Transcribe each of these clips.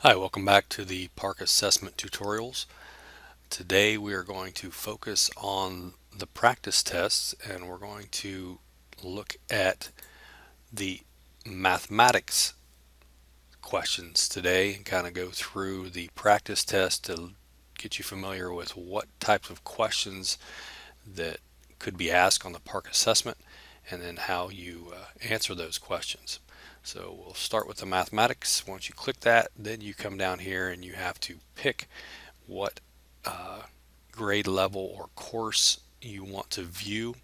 Hi, welcome back to the PARCC assessment tutorials. Today we are going to focus on the practice tests and we're going to look at the mathematics questions today and kind of go through the practice test to get you familiar with what types of questions that could be asked on the PARCC assessment and then how you answer those questions. So we'll start with the mathematics. Once you click that, then you come down here and you have to pick what grade level or course you want to view.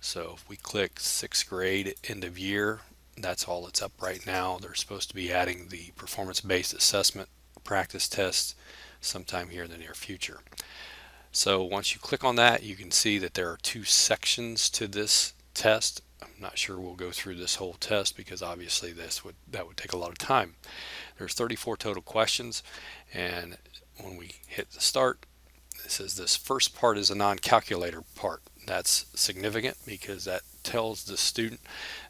So if we click 6th grade end of year, that's all that's up right now. They're supposed to be adding the performance-based assessment practice test sometime here in the near future. So once you click on that, you can see that there are two sections to this test. I'm not sure we'll go through this whole test because obviously that would take a lot of time. There's 34 total questions, and when we hit the start, it says this first part is a non-calculator part. That's significant because that tells the student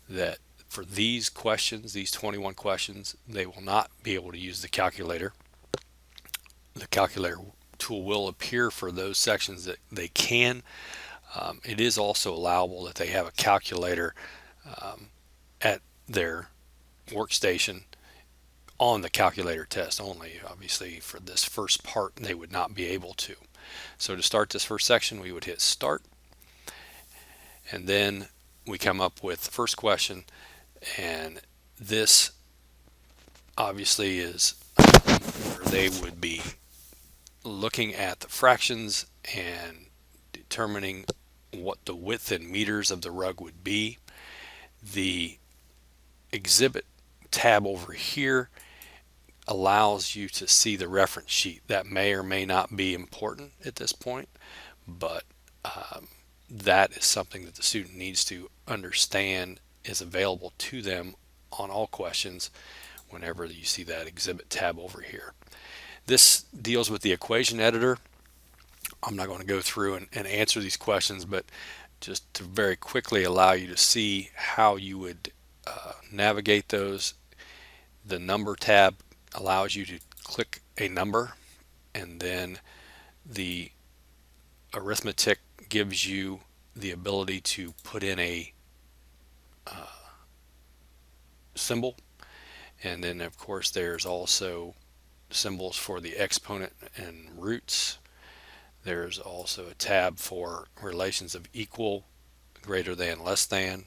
that for these questions, these 21 questions, they will not be able to use the calculator. The calculator tool will appear for those sections that they can. It is also allowable that they have a calculator at their workstation on the calculator test only. Obviously, for this first part, they would not be able to. So to start this first section, we would hit start, and then we come up with the first question, and this obviously is where they would be looking at the fractions and determining what the width in meters of the rug would be. The exhibit tab over here allows you to see the reference sheet. That may or may not be important at this point, but that is something that the student needs to understand is available to them on all questions whenever you see that exhibit tab over here. This deals with the equation editor. I'm not going to go through and answer these questions, but just to very quickly allow you to see how you would navigate those. The number tab allows you to click a number, and then the arithmetic gives you the ability to put in a symbol, and then of course there's also symbols for the exponent and roots. There's also a tab for relations of equal, greater than, less than.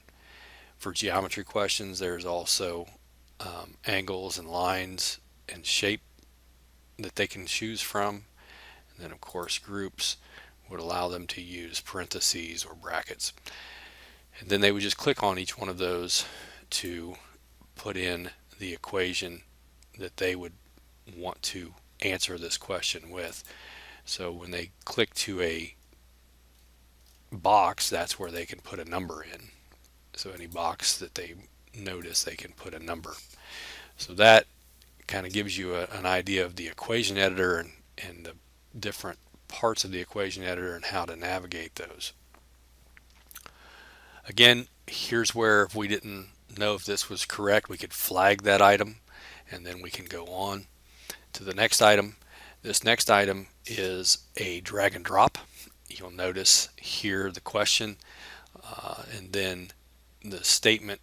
For geometry questions, there's also angles and lines and shape that they can choose from. And then of course groups would allow them to use parentheses or brackets. And then they would just click on each one of those to put in the equation that they would want to answer this question with. So when they click to a box, that's where they can put a number in. So any box that they notice, they can put a number. So that kind of gives you an idea of the equation editor and the different parts of the equation editor and how to navigate those. Again, here's where if we didn't know if this was correct, we could flag that item, and then we can go on to the next item. This next item is a drag and drop. You'll notice here the question, and then the statement.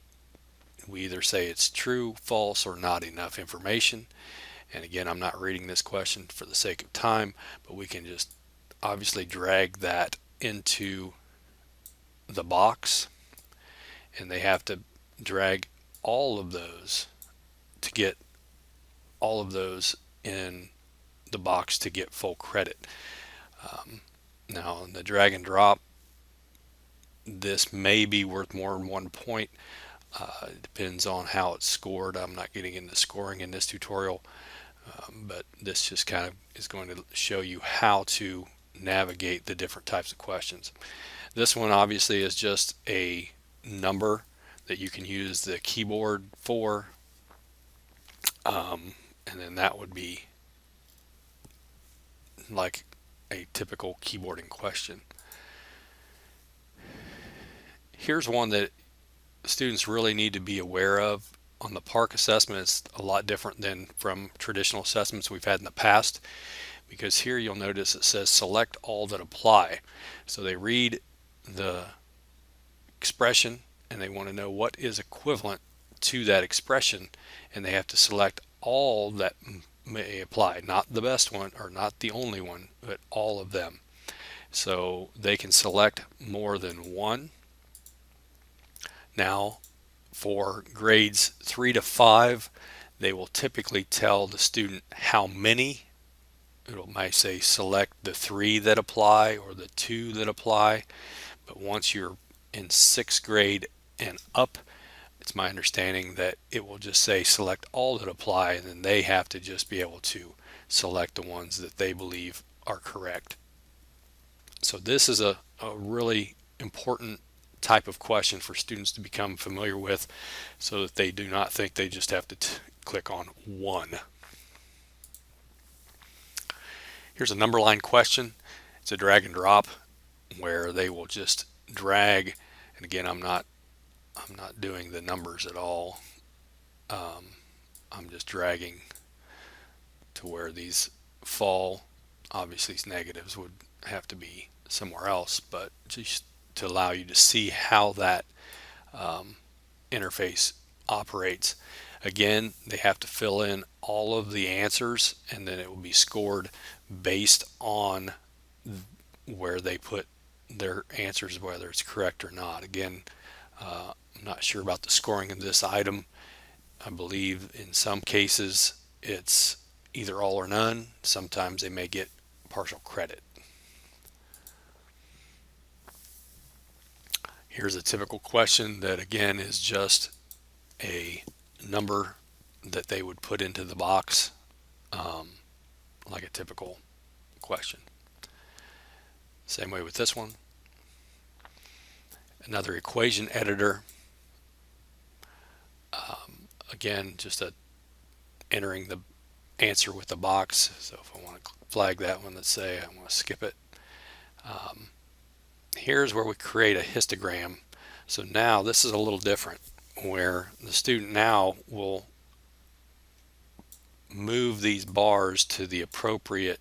We either say it's true, false, or not enough information. And again, I'm not reading this question for the sake of time, but we can just obviously drag that into the box, and they have to drag all of those to get all of those in the box to get full credit. Now, in the drag and drop, this may be worth more than 1 point. It depends on how it's scored. I'm not getting into scoring in this tutorial, but this just kind of is going to show you how to navigate the different types of questions. This one obviously is just a number that you can use the keyboard for, and then that would be like a typical keyboarding question. Here's one that students really need to be aware of on the PARCC assessment is a lot different than from traditional assessments we've had in the past, because here you'll notice it says select all that apply. So they read the expression and they want to know what is equivalent to that expression, and they have to select all that may apply, not the best one or not the only one, but all of them. So they can select more than one. Now, for grades 3 to 5, they will typically tell the student how many. It might say select the 3 that apply or the 2 that apply. But once you're in 6th grade and up, it's my understanding that it will just say select all that apply, and then they have to just be able to select the ones that they believe are correct. So this is a really important type of question for students to become familiar with, so that they do not think they just have to click on one. Here's a number line question. It's a drag and drop where they will just drag, and again, I'm not doing the numbers at all. I'm just dragging to where these fall. Obviously these negatives would have to be somewhere else, but just to allow you to see how that interface operates. Again, they have to fill in all of the answers, and then it will be scored based on where they put their answers, whether it's correct or not. Again, I'm not sure about the scoring of this item. I believe in some cases it's either all or none. Sometimes they may get partial credit. Here's a typical question that again is just a number that they would put into the box, like a typical question. Same way with this one. Another equation editor. Again, just entering the answer with the box. So if I want to flag that one, let's say I want to skip it. Here's where we create a histogram. So now this is a little different, where the student now will move these bars to the appropriate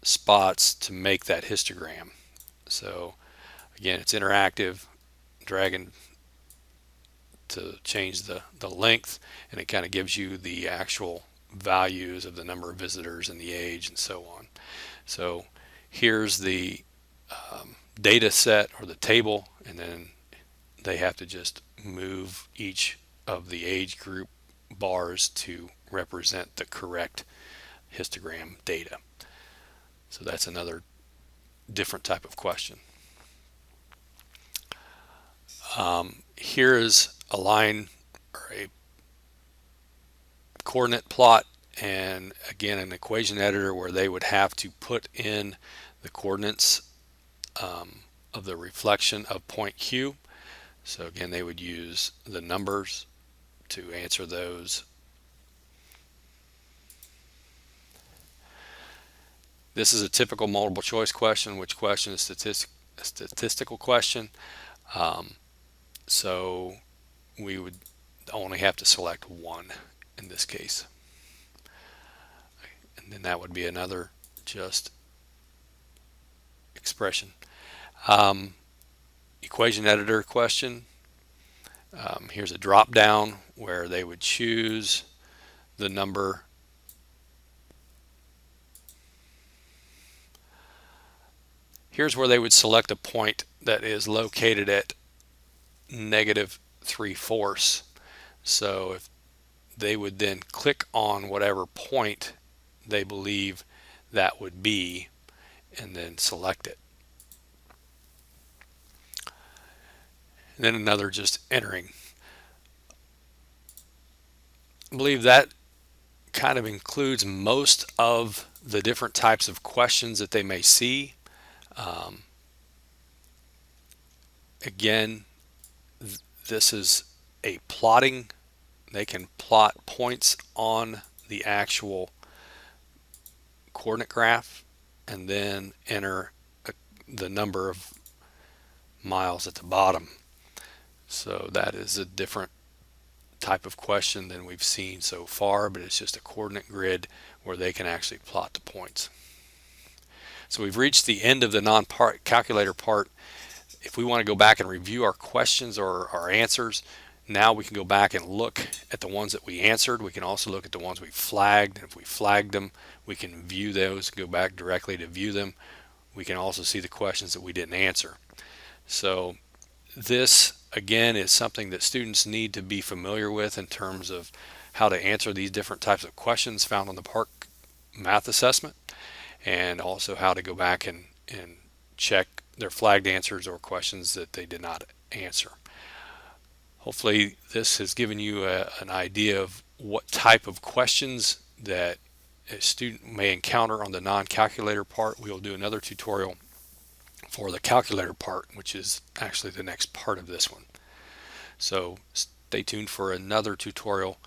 spots to make that histogram. So again, it's interactive, dragging to change the length, and it kind of gives you the actual values of the number of visitors and the age and so on. So here's the data set or the table, and then they have to just move each of the age group bars to represent the correct histogram data. So that's another different type of question. Here is a line or a coordinate plot, and again an equation editor where they would have to put in the coordinates of the reflection of point Q. So again, they would use the numbers to answer those. This is a typical multiple choice question, which question is a statistical question. So we would only have to select one in this case. And then that would be another just expression. Equation editor question. Here's a drop down where they would choose the number. Here's where they would select a point that is located at -3/4. So if they would then click on whatever point they believe that would be and then select it. And then another just entering. I believe that kind of includes most of the different types of questions that they may see. Again, this is a plotting. They can plot points on the actual coordinate graph and then enter the number of miles at the bottom. So that is a different type of question than we've seen so far, but it's just a coordinate grid where they can actually plot the points. So we've reached the end of the non-calculator part. If we want to go back and review our questions or our answers, now we can go back and look at the ones that we answered. We can also look at the ones we flagged. If we flagged them, we can view those, go back directly to view them. We can also see the questions that we didn't answer. So this, again, is something that students need to be familiar with in terms of how to answer these different types of questions found on the PARCC math assessment, and also how to go back and check their flagged answers or questions that they did not answer. Hopefully this has given you an idea of what type of questions that a student may encounter on the non-calculator part. We'll do another tutorial for the calculator part, which is actually the next part of this one. So stay tuned for another tutorial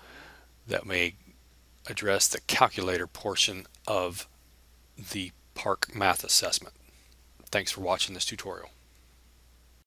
that may address the calculator portion of the PARCC math assessment. Thanks for watching this tutorial.